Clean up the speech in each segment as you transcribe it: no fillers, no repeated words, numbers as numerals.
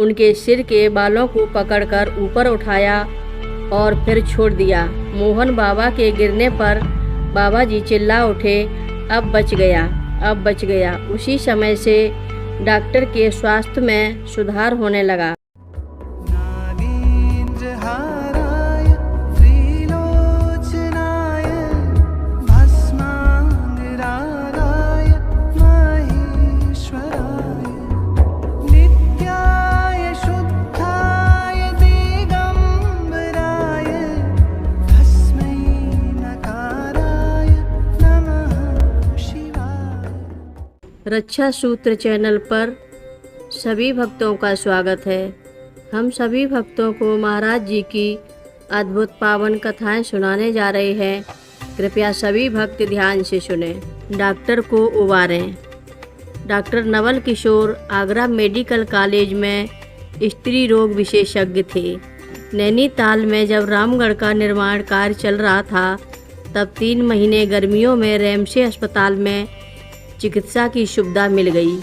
उनके सिर के बालों को पकड़कर ऊपर उठाया और फिर छोड़ दिया। मोहन बाबा के गिरने पर बाबा जी चिल्ला उठे, अब बच गया, अब बच गया। उसी समय से डॉक्टर के स्वास्थ्य में सुधार होने लगा। रक्षा सूत्र चैनल पर सभी भक्तों का स्वागत है। हम सभी भक्तों को महाराज जी की अद्भुत पावन कथाएं सुनाने जा रहे हैं। कृपया सभी भक्त ध्यान से सुने। डॉक्टर को उबारें। Doctor Naval Kishore Agra medical college में स्त्री रोग विशेषज्ञ थे। नैनीताल में जब रामगढ़ का निर्माण कार्य चल रहा था, तब 3 महीने गर्मियों में रेमसे अस्पताल में चिकित्सा की सुविधा मिल गई।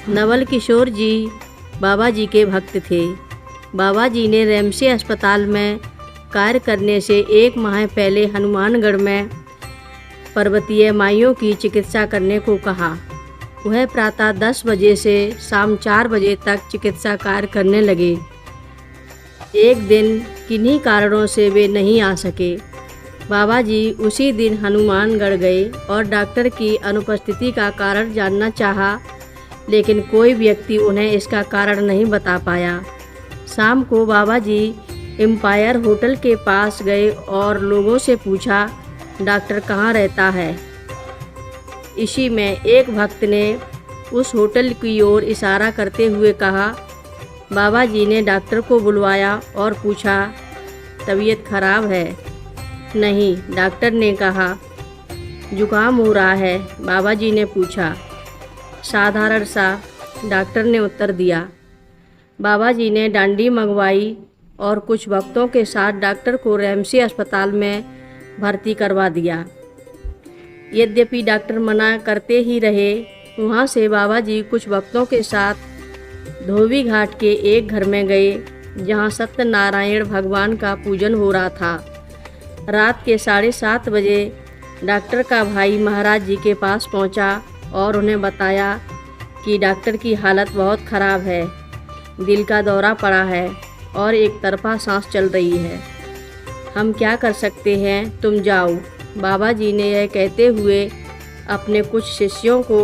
नवल किशोर जी बाबा जी के भक्त थे। बाबा जी ने रेमसे अस्पताल में कार्य करने से 1 माह पहले हनुमानगढ़ में पर्वतीय माइयों की चिकित्सा करने को कहा। वह प्रातः 10 बजे से शाम 4 बजे तक चिकित्सा कार्य करने लगे। एक दिन किन्हीं कारणों से वे नहीं आ सके। बाबा जी उसी दिन हनुमानगढ़ गए और डॉक्टर की अनुपस्थिति का कारण जानना चाहा, लेकिन कोई व्यक्ति उन्हें इसका कारण नहीं बता पाया। शाम को बाबा जी एम्पायर होटल के पास गए और लोगों से पूछा, डॉक्टर कहाँ रहता है। इसी में एक भक्त ने उस होटल की ओर इशारा करते हुए कहा। बाबा जी ने डॉक्टर को बुलवाया और पूछा, तबीयत खराब है? नहीं, डॉक्टर ने कहा। जुकाम हो रहा है? बाबा जी ने पूछा। साधारण सा, डॉक्टर ने उत्तर दिया। बाबा जी ने डांडी मंगवाई और कुछ भक्तों के साथ डॉक्टर को रेमसे अस्पताल में भर्ती करवा दिया। यद्यपि डॉक्टर मना करते ही रहे, वहाँ से बाबा जी कुछ भक्तों के साथ धोबी घाट के एक घर में गए, जहाँ सत्यनारायण भगवान का पूजन हो रहा था। रात के 7:30 बजे डॉक्टर का भाई महाराज जी के पास पहुंचा और उन्हें बताया कि डॉक्टर की हालत बहुत ख़राब है, दिल का दौरा पड़ा है और एक तरफा सांस चल रही है। हम क्या कर सकते हैं, तुम जाओ। बाबा जी ने यह कहते हुए अपने कुछ शिष्यों को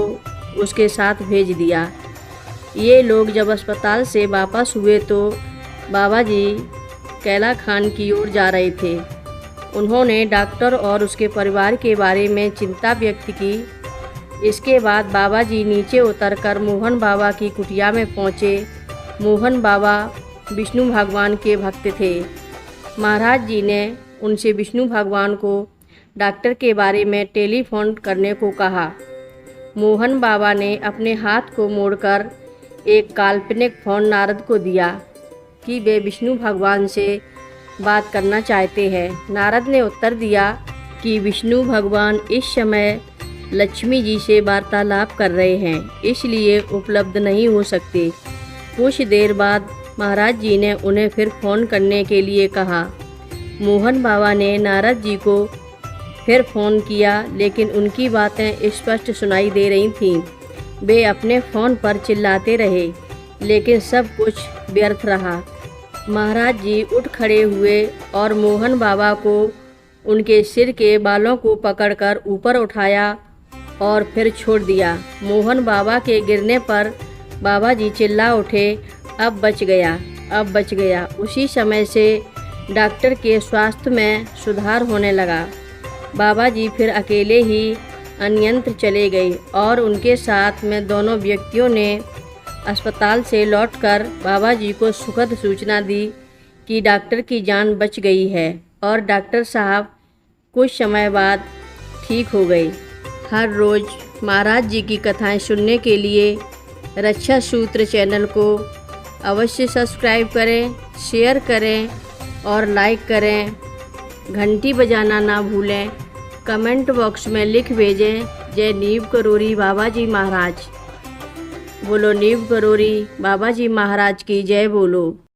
उसके साथ भेज दिया। ये लोग जब अस्पताल से वापस हुए तो बाबा जी कैला खान की ओर जा रहे थे। उन्होंने डॉक्टर और उसके परिवार के बारे में चिंता व्यक्त की। इसके बाद बाबा जी नीचे उतरकर मोहन बाबा की कुटिया में पहुँचे। मोहन बाबा विष्णु भगवान के भक्त थे। महाराज जी ने उनसे विष्णु भगवान को डॉक्टर के बारे में टेलीफोन करने को कहा। मोहन बाबा ने अपने हाथ को मोड़कर एक काल्पनिक फ़ोन नारद को दिया कि वे विष्णु भगवान से बात करना चाहते हैं। नारद ने उत्तर दिया कि विष्णु भगवान इस समय लक्ष्मी जी से वार्तालाप कर रहे हैं, इसलिए उपलब्ध नहीं हो सकते। कुछ देर बाद महाराज जी ने उन्हें फिर फ़ोन करने के लिए कहा। मोहन बाबा ने नारद जी को फिर फ़ोन किया, लेकिन उनकी बातें स्पष्ट सुनाई दे रही थीं। वे अपने फ़ोन पर चिल्लाते रहे, लेकिन सब कुछ व्यर्थ रहा। महाराज जी उठ खड़े हुए और मोहन बाबा को उनके सिर के बालों को पकड़कर ऊपर उठाया और फिर छोड़ दिया। मोहन बाबा के गिरने पर बाबा जी चिल्ला उठे, अब बच गया, अब बच गया। उसी समय से डॉक्टर के स्वास्थ्य में सुधार होने लगा। बाबा जी फिर अकेले ही अन्यंत्र चले गए और उनके साथ में दोनों व्यक्तियों ने अस्पताल से लौटकर बाबा जी को सुखद सूचना दी कि डॉक्टर की जान बच गई है और डॉक्टर साहब कुछ समय बाद ठीक हो गए। हर रोज़ महाराज जी की कथाएं सुनने के लिए रक्षा सूत्र चैनल को अवश्य सब्सक्राइब करें, शेयर करें और लाइक करें। घंटी बजाना ना भूलें। कमेंट बॉक्स में लिख भेजें, जय नीव करोरी बाबा जी महाराज। बोलो नीव गरोरी बाबा जी महाराज की जय बोलो।